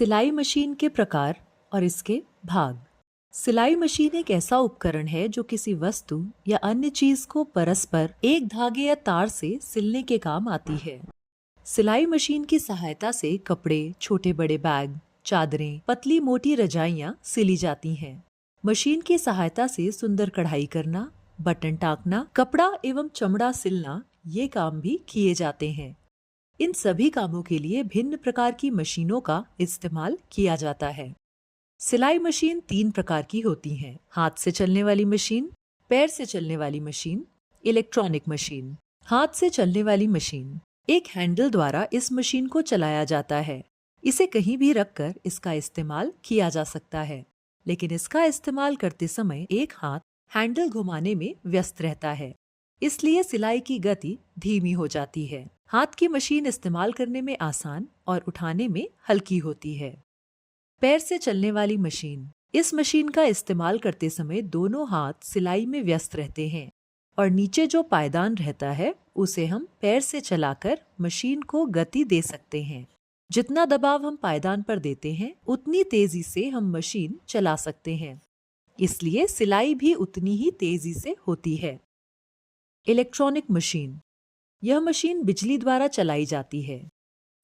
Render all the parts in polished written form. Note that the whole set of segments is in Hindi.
सिलाई मशीन के प्रकार और इसके भाग। सिलाई मशीन एक ऐसा उपकरण है जो किसी वस्तु या अन्य चीज को परस्पर एक धागे या तार से सिलने के काम आती है। सिलाई मशीन की सहायता से कपड़े, छोटे बड़े बैग, चादरें, पतली मोटी रजाइयां सिली जाती हैं। मशीन की सहायता से सुंदर कढ़ाई करना, बटन टाकना, कपड़ा एवं चमड़ा सिलना, ये काम भी किए जाते हैं। इन सभी कामों के लिए भिन्न प्रकार की मशीनों का इस्तेमाल किया जाता है। सिलाई मशीन 3 प्रकार की होती हैं: हाथ से चलने वाली मशीन, पैर से चलने वाली मशीन, इलेक्ट्रॉनिक मशीन। हाथ से चलने वाली मशीन, एक हैंडल द्वारा इस मशीन को चलाया जाता है। इसे कहीं भी रखकर इसका इस्तेमाल किया जा सकता है, लेकिन इसका इस्तेमाल करते समय एक हाथ हैंडल घुमाने में व्यस्त रहता है, इसलिए सिलाई की गति धीमी हो जाती है। हाथ की मशीन इस्तेमाल करने में आसान और उठाने में हल्की होती है। पैर से चलने वाली मशीन, इस मशीन का इस्तेमाल करते समय दोनों हाथ सिलाई में व्यस्त रहते हैं और नीचे जो पायदान रहता है उसे हम पैर से चलाकर मशीन को गति दे सकते हैं। जितना दबाव हम पायदान पर देते हैं उतनी तेजी से हम मशीन चला सकते हैं, इसलिए सिलाई भी उतनी ही तेजी से होती है। इलेक्ट्रॉनिक मशीन, यह मशीन बिजली द्वारा चलाई जाती है।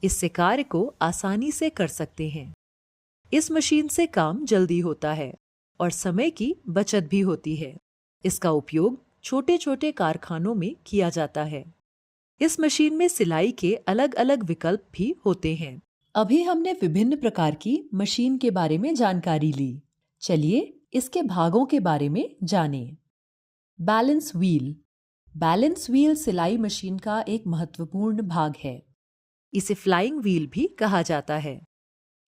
इससे कार्य को आसानी से कर सकते हैं। इस मशीन से काम जल्दी होता है और समय की बचत भी होती है। इसका उपयोग छोटे छोटे कारखानों में किया जाता है। इस मशीन में सिलाई के अलग अलग विकल्प भी होते हैं। अभी हमने विभिन्न प्रकार की मशीन के बारे में जानकारी ली। चलिए इसके भागों के बारे में जानें। Balance wheel. बैलेंस व्हील सिलाई मशीन का एक महत्वपूर्ण भाग है। इसे फ्लाइंग व्हील भी कहा जाता है।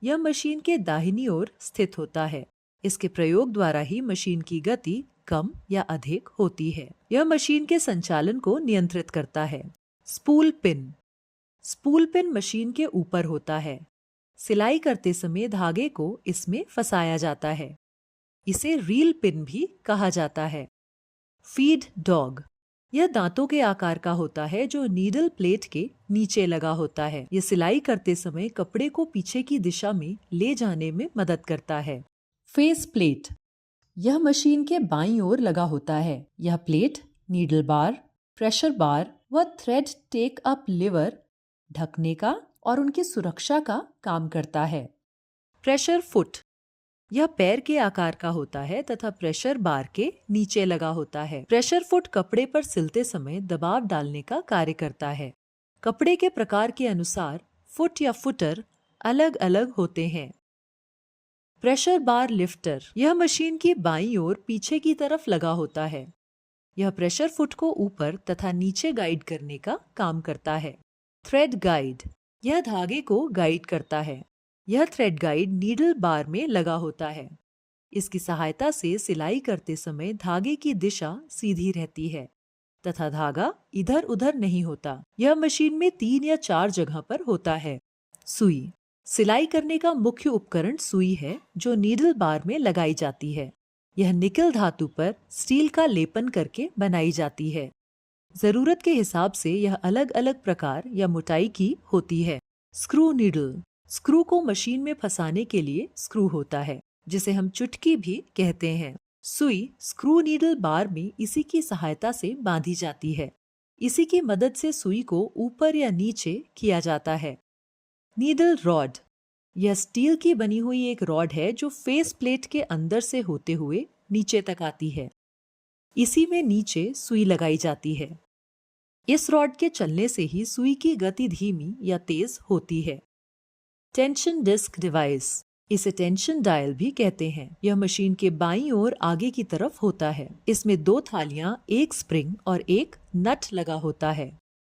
यह मशीन के दाहिनी ओर स्थित होता है। इसके प्रयोग द्वारा ही मशीन की गति कम या अधिक होती है। यह मशीन के संचालन को नियंत्रित करता है। Spool pin. Spool pin machine के ऊपर होता है। सिलाई करते समय धागे को इसमें फंसाया जाता है। इसे रील पिन भी कहा जाता है। फीड डॉग, यह दांतों के आकार का होता है जो नीडल प्लेट के नीचे लगा होता है। यह सिलाई करते समय कपड़े को पीछे की दिशा में ले जाने में मदद करता है। फेस प्लेट, यह मशीन के बाईं ओर लगा होता है। यह प्लेट नीडल बार, प्रेशर बार व थ्रेड टेक अप लिवर ढकने का और उनकी सुरक्षा का काम करता है। प्रेशर फुट, यह पैर के आकार का होता है तथा प्रेशर बार के नीचे लगा होता है। प्रेशर फुट कपड़े पर सिलते समय दबाव डालने का कार्य करता है। कपड़े के प्रकार के अनुसार फुट या फुटर अलग अलग होते हैं। प्रेशर बार लिफ्टर, यह मशीन की बाईं ओर पीछे की तरफ लगा होता है। यह प्रेशर फुट को ऊपर तथा नीचे गाइड करने का काम करता है। थ्रेड गाइड, यह धागे को गाइड करता है। यह थ्रेड गाइड नीडल बार में लगा होता है। इसकी सहायता से सिलाई करते समय धागे की दिशा सीधी रहती है तथा धागा इधर उधर नहीं होता। यह मशीन में 3 या 4 जगह पर होता है। सुई, सिलाई करने का मुख्य उपकरण सुई है जो नीडल बार में लगाई जाती है। यह निकल धातु पर स्टील का लेपन करके बनाई जाती है। जरूरत के हिसाब से यह अलग अलग प्रकार या मोटाई की होती है। स्क्रू नीडल, स्क्रू को मशीन में फंसाने के लिए स्क्रू होता है जिसे हम चुटकी भी कहते हैं। सुई स्क्रू नीडल बार में इसी की सहायता से बांधी जाती है। इसी की मदद से सुई को ऊपर या नीचे किया जाता है। नीडल रॉड, यह स्टील की बनी हुई एक रॉड है जो फेस प्लेट के अंदर से होते हुए नीचे तक आती है। इसी में नीचे सुई लगाई जाती है। इस रॉड के चलने से ही सुई की गति धीमी या तेज होती है। टेंशन डिस्क डिवाइस, इसे टेंशन डायल भी कहते हैं। यह मशीन के बाईं ओर आगे की तरफ होता है। इसमें 2 थालियां, एक स्प्रिंग और एक नट लगा होता है।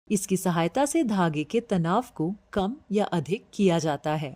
इसकी सहायता से धागे के तनाव को कम या अधिक किया जाता है।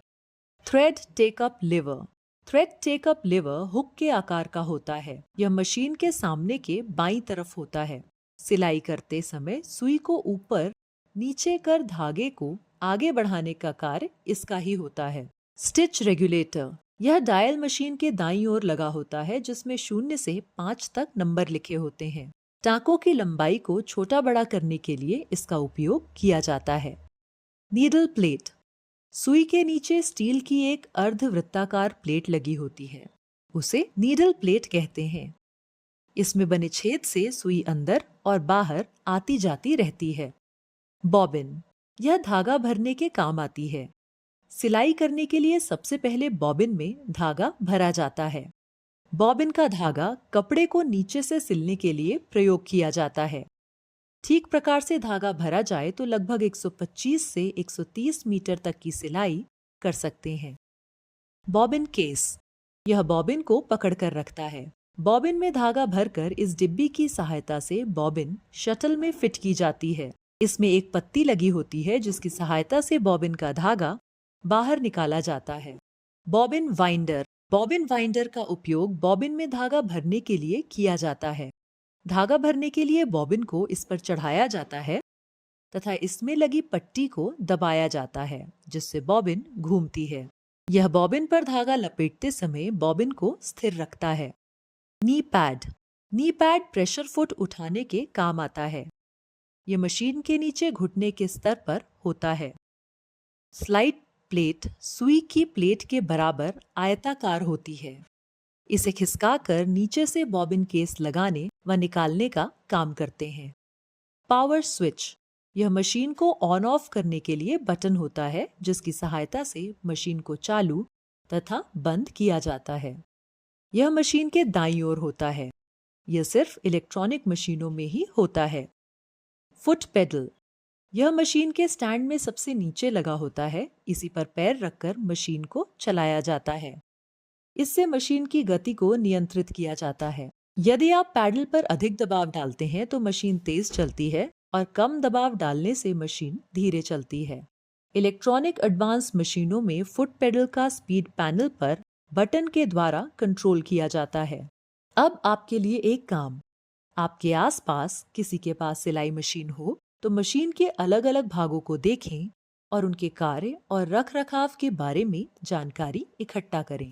Thread take up liver, thread take up liver hook के आकार का होता है। यह मशीन के सामने के बाईं तरफ होता है। सिलाई करते समय सुई को ऊपर नीचे कर धागे को आगे बढ़ाने का कार्य इसका ही होता है। स्टिच रेगुलेटर, यह डायल मशीन के दाईं ओर लगा होता है जिसमें 0 से 5 तक नंबर लिखे होते हैं। टांकों की लंबाई को छोटा बड़ा करने के लिए इसका उपयोग किया जाता है। नीडल प्लेट, सुई के नीचे स्टील की एक अर्धवृत्ताकार प्लेट लगी होती है। उसे नीडल प्लेट कहते हैं। इसमें बने छेद से सुई अंदर और बाहर आती जाती रहती है। बॉबिन, यह धागा भरने के काम आती है। सिलाई करने के लिए सबसे पहले बॉबिन में धागा भरा जाता है। बॉबिन का धागा कपड़े को नीचे से सिलने के लिए प्रयोग किया जाता है। ठीक प्रकार से धागा भरा जाए तो लगभग 125 से 130 मीटर तक की सिलाई कर सकते हैं। बॉबिन केस, यह बॉबिन को पकड़कर रखता है। बॉबिन में धागा भरकर इस डिब्बी की सहायता से बॉबिन शटल में फिट की जाती है। इसमें एक पत्ती लगी होती है जिसकी सहायता से बॉबिन का धागा बाहर निकाला जाता है। बॉबिन वाइंडर, बॉबिन वाइंडर का उपयोग बॉबिन में धागा भरने के लिए किया जाता है। धागा भरने के लिए बॉबिन को इस पर चढ़ाया जाता है तथा इसमें लगी पट्टी को दबाया जाता है, जिससे बॉबिन घूमती है। यह बॉबिन पर धागा लपेटते समय बॉबिन को स्थिर रखता है। Knee pad, knee pad pressure foot उठाने के काम आता है। यह मशीन के नीचे घुटने के स्तर पर होता है। स्लाइड प्लेट सुई की प्लेट के बराबर आयताकार होती है। इसे खिसकाकर नीचे से बॉबिन केस लगाने व निकालने का काम करते हैं। पावर स्विच, यह मशीन को ऑन ऑफ करने के लिए बटन होता है जिसकी सहायता से मशीन को चालू तथा बंद किया जाता है। यह मशीन के दाईं ओर होता है। यह सिर्फ इलेक्ट्रॉनिक मशीनों में ही होता है। फुट पेडल, यह मशीन के स्टैंड में सबसे नीचे लगा होता है। इसी पर पैर रखकर मशीन को चलाया जाता है। इससे मशीन की गति को नियंत्रित किया जाता है। यदि आप पैडल पर अधिक दबाव डालते हैं तो मशीन तेज चलती है और कम दबाव डालने से मशीन धीरे चलती है। इलेक्ट्रॉनिक एडवांस मशीनों में फुट पेडल का स्पीड पैनल पर बटन के द्वारा कंट्रोल किया जाता है। अब आपके लिए एक काम, आपके आसपास किसी के पास सिलाई मशीन हो तो मशीन के अलग अलग भागों को देखें और उनके कार्य और रखरखाव के बारे में जानकारी इकट्ठा करें।